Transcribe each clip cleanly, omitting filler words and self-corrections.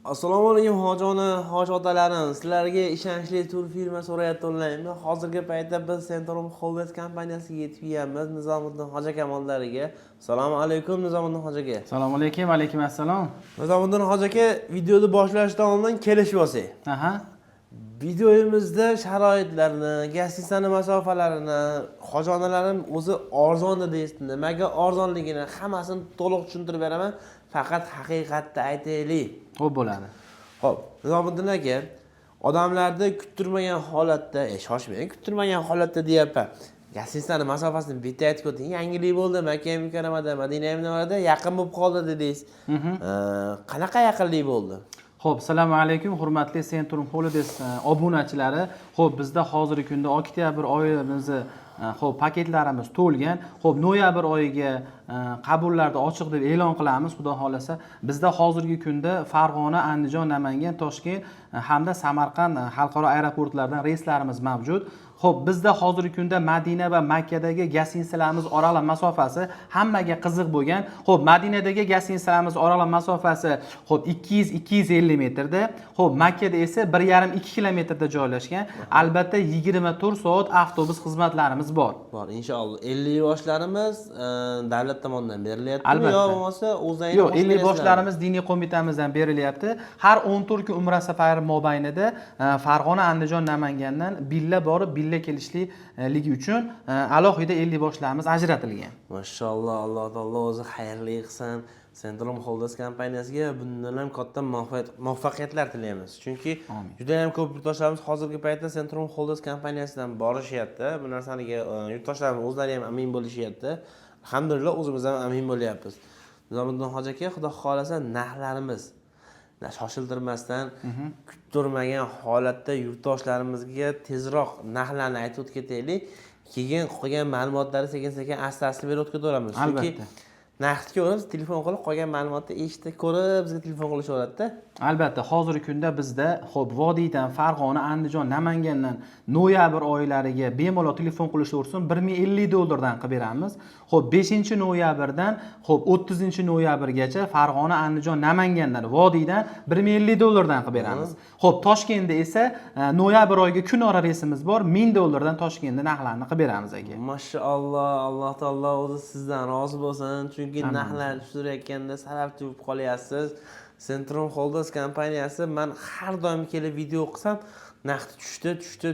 Assalomu alaykum hojona, hoj otalarim. Sizlarga ishonchli tur firma so'rayapti onlayn. Hozirgi paytda biz Centrum Holdings kompaniyasiga yetib kelganmiz Nizomiddin hoji kamollariga. Assalomu alaykum Nizomiddin hoji aka. Assalomu alaykum, alaykum assalom. Nizomiddin hoji aka, videoni boshlashdan oldin kelishib olsak. Aha. Videomizda sharoitlarni, gastitsani masofalarini, hojonalarim o'zi arzon deysiz. Nimaga arzonligini hammasini to'liq tushuntirib beraman. Faqat haqiqatni aytaylik. Xo'p bo'ladi. Xo'p, Nizomiddin aka, odamlarni kuttirmagan holatda, shoshmang, kuttirmagan holatda deyapman. Gastitsani masofasini bitta aytib o'ting. Yangilik bo'ldi, Makka mukarramada, Madina munavvarada yaqin bo'lib qoldi dedingiz. Qanaqa yaqinlik bo'ldi? Xo'p, assalomu alaykum, hurmatli Centrum Holdings obunachilari. Xo'p, bizda hozirgi kunda oktyabr oyimizni xo'p, paketlarimiz to'lgan. Xo'p, noyabr oyiga qabullarni ochiq deb e'lon qilamiz, xudo xolasa. Bizda hozirgi kunda Farg'ona, Andijon, Namangan, Toshkent hamda Samarqand xalqaro aeroportlaridan reyslarimiz mavjud. Xo'p, bizda hozirgi kunda Madina va Makkadagi gastitsalarimiz oraliq masofasi hammaga qiziq bo'lgan. Xo'p, Madinadagi gastitsalarimiz oraliq masofasi xo'p 200-250 metrda. Xo'p, Makkada esa 1,5-2 kilometrda joylashgan. Albatta 24 soat avtobus xizmatlarimiz bor. Bor, inshaalloh. 50 yoshlarimiz davlat tomonidan berilyapti yo bo'lmasa o'zlaringiz yo'q, 50 yoshlarimiz diniy qo'mitamizdan berilyapti. Har 14 kun umra safari mobaynida Farg'ona, Andijon, Namangandan billa borib, billa kelishligi uchun alohida 50 boshlarimiz ajratilgan. Mashalloh, Alloh taolo o'zi xayrli qilsin. Centrum Holdings kompaniyasiga bundan ham katta muvaffaqiyatlar tilaymiz. Chunki juda ham ko'p yurtdoshlarimiz hozirgi paytda Centrum Holdings kompaniyasidan borishyapti. Bu narsaga yurtdoshlarimiz o'zlari ham amin bo'lishyapti. Alhamdulillah o'zimiz ham amin bo'lyapmiz. Nizomiddin hoji aka, xudo xolasa narxlarimiz shoshiltirmasdan kuttirmagan holatda yurtdoshlarimizga tezroq narxlarni aytib o'tib ketaylik. Keyin qolgan ma'lumotlarni sekin-sekin asta-asta berib o'tkaveramiz. Chunki narxga ko'rib telefon qilib qolgan ma'lumotni eshitib ko'rib bizga telefon qilishaveradi-da. Albatta, hozirgi kunda bizda xo'p Vodiydan, Farg'ona, Andijon, Namangandan noyabr oylariga bemalol telefon qilishaversin, $1050 qilib beramiz. Xo'p, 5-noyabrdan xo'p 30-noyabrgacha Farg'ona, Andijon, Namangandan, Vodiydan $1050 qilib beramiz. Xo'p, Toshkentda esa noyabr oyiga kunora reysimiz bor, $1000 Toshkentda narxlarni qilib beramiz aka. Mashalloh, Alloh taolo o'zi sizdan rozi bo'lsin. Chunki narxlar tushirayotganda sababchi bo'lib qolyapsiz. Centrum Holdings kompaniyasi men har doim kelib video qilsam, narxi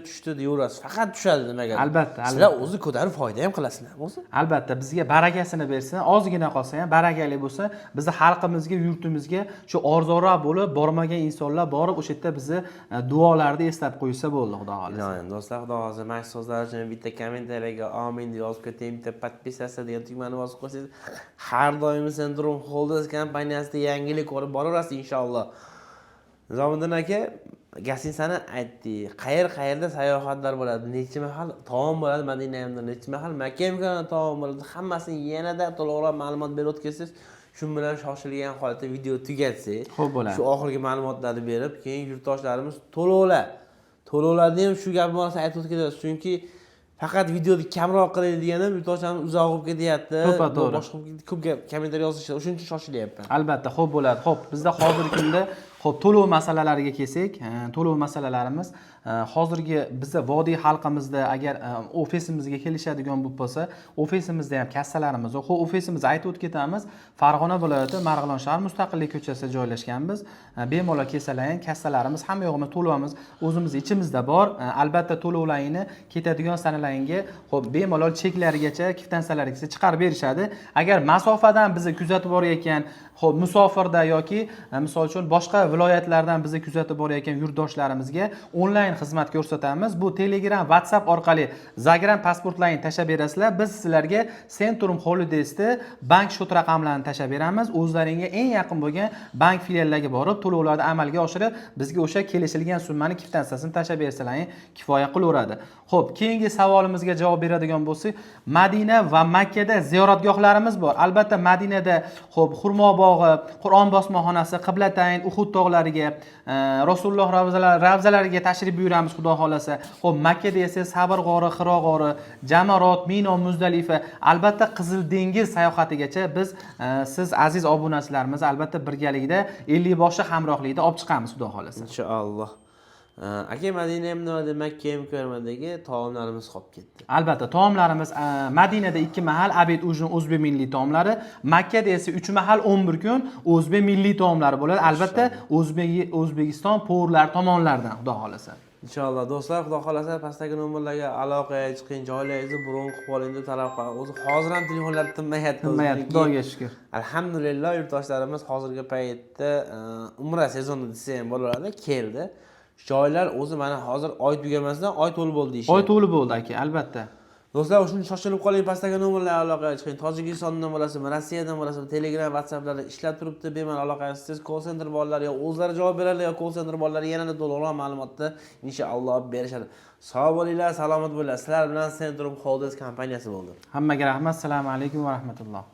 tushdi deyaverasiz. Faqat tushadi nimaga? Albatta. Sizlar o'zi ko'tarib foyda ham qilasizlar o'zi. Albatta, bizga barakasini bersin, ozgina qolsa ham barakali bo'lsa, bizni xalqimizga, yurtimizga shu orzuroq bo'lib bormagan insonlar borib o'sha yerda bizni duolarni eslab qo'ysa bo'ldi, xudo xolasa. Yo'q, do'stlar, xudo xolasa mana so'zlar uchun bitta kommentariyaga amin deb yozib keting, bitta podpisatsiya degan tugmani bosib qo'ysangiz, har doim Centrum Holdings kompaniyasida yangilik ko'rib boraverasiz inshaalloh. Nizomiddin aka, gastitsani aytdik. Qayerda sayohatlar bo'ladi, necha mahal taom bo'ladi, Madinada necha mahal Makka mukarramada taom bo'ladi, hammasini yanada to'liqroq ma'lumot berib o'tkatsiz. Shu bilan shoshilgan holatda video tugatsak, xo'p bo'ladi. Shu oxirgi ma'lumotlarni berib, keyin yurtdoshlarimiz to'lovlarni ham shu gapi bilan aytib o'tib chunki faqat videoni kamroq qilaylik deganim yurtdoshlarimiz uzoq bo'lib ketyapti. Boshqa ko'p kommentariy yozishadi, o'shuning uchun shoshilyapman. Albatta, xo'p bo'ladi. Xo'p, bizda hozirgi kunda xo'p to'lov masalalariga kelsak, to'lov masalalarimiz hozirgi bizda vodiy xalqimizda agar ofisimizga kelishadigan bo'lib bo'lsa, ofisimizda ham kassalarimiz bor. Xo'p, ofisimizni aytib o'tib ketamiz. Farg'ona viloyati Marg'ilon shahar Mustaqillik ko'chasida joylashganmiz. Bemalol kelsalar, kassalarimiz hamma yo'g'ini to'lovimiz o'zimiz ichimizda bor. Albatta to'lovlarini ketadigan sanalaringga xo'p bemalol cheklarigacha, kvitansiyalarigacha chiqarib berishadi. Agar masofadan bizni kuzatib borayotgan xo'p musofirda yoki misol uchun boshqa viloyatlardan bizni kuzatib borayotgan yurtdoshlarimizga onlayn xizmat ko'rsatamiz. Bu Telegram, WhatsApp orqali Zagram pasportlarini tashab berasizlar. Biz sizlarga Centrum Holidays'da bank shot raqamlarini tashab beramiz. O'zlaringga eng yaqin bo'lgan bank filiallariga borib, to'lovlarni amalga oshirib, bizga o'sha kelishilgan summani kvitansiyasini tashab bersalaring kifoya qilaveradi. Xo'p, keyingi savolimizga javob beradigan bo'lsak, Madina va Makkada ziyoratgohlarimiz bor. Albatta Madinada xo'p Xurmo bog'i, Qur'on bosmaxonasi, Qiblatayn, Uhud tog'lariga, Rasululloh ravzalariga tashrif buyuramiz xudo xolasa. Xo'p, Makkada esa Sabr g'ori, Hiro g'ori, Jamarot, Mino, Muzdalifa, albatta Qizil dengiz sayohatigacha biz siz aziz obunachilarimiz albatta birgalikda 50 boshli hamrohlikda olib chiqamiz xudo xolasa. Inshaalloh. Aka Madina Munavvarada Makka mukarramadagi taomlarimiz qolib ketdi. Albatta taomlarimiz Madinada 2 mahal abed ujin o'zbek milliy taomlari, Makkada esa 3 mahal 11 kun o'zbek milliy taomlari bo'ladi. Albatta O'zbekiston po'rlar tomonlaridan xudo xolasa. Inshaalloh do'stlar, xudo xolasa pastdagi nomerlarga aloqaga chiqing, joylaringizni bron qilib oling deb talab qilaman. O'zi hozir ham telefonlar tinmayapti. Xudoga shukr. Alhamdulillah yurtdoshlarimiz hozirgi paytda umra sezoni desa ham bo'laveradi, keldi. Joylar o'zi mana hozir oy tugamasidan oy to'lib bo'ldi deyishdi. Oy to'lib bo'ldi aka, albatta. Do'stlar, shuni shoshilib qoling, pastdagi nomerlarga aloqaga chiqing. Tojikistondan bo'lasizmi, Rossiyadan bo'lasizmi, Telegram, WhatsApplarda ishlab turibdi, bemalol aloqaga chiqsangiz, call center bolalar yo o'zlari javob beradi, yo call center bolalari yanada to'liqroq ma'lumotni inshaalloh berishadi. Sog' bo'linglar, salomat bo'linglar. Sizlar bilan Centrum Holdings kompaniyasi bo'ldi. Hammaga rahmat, assalomu alaykum va rahmatulloh.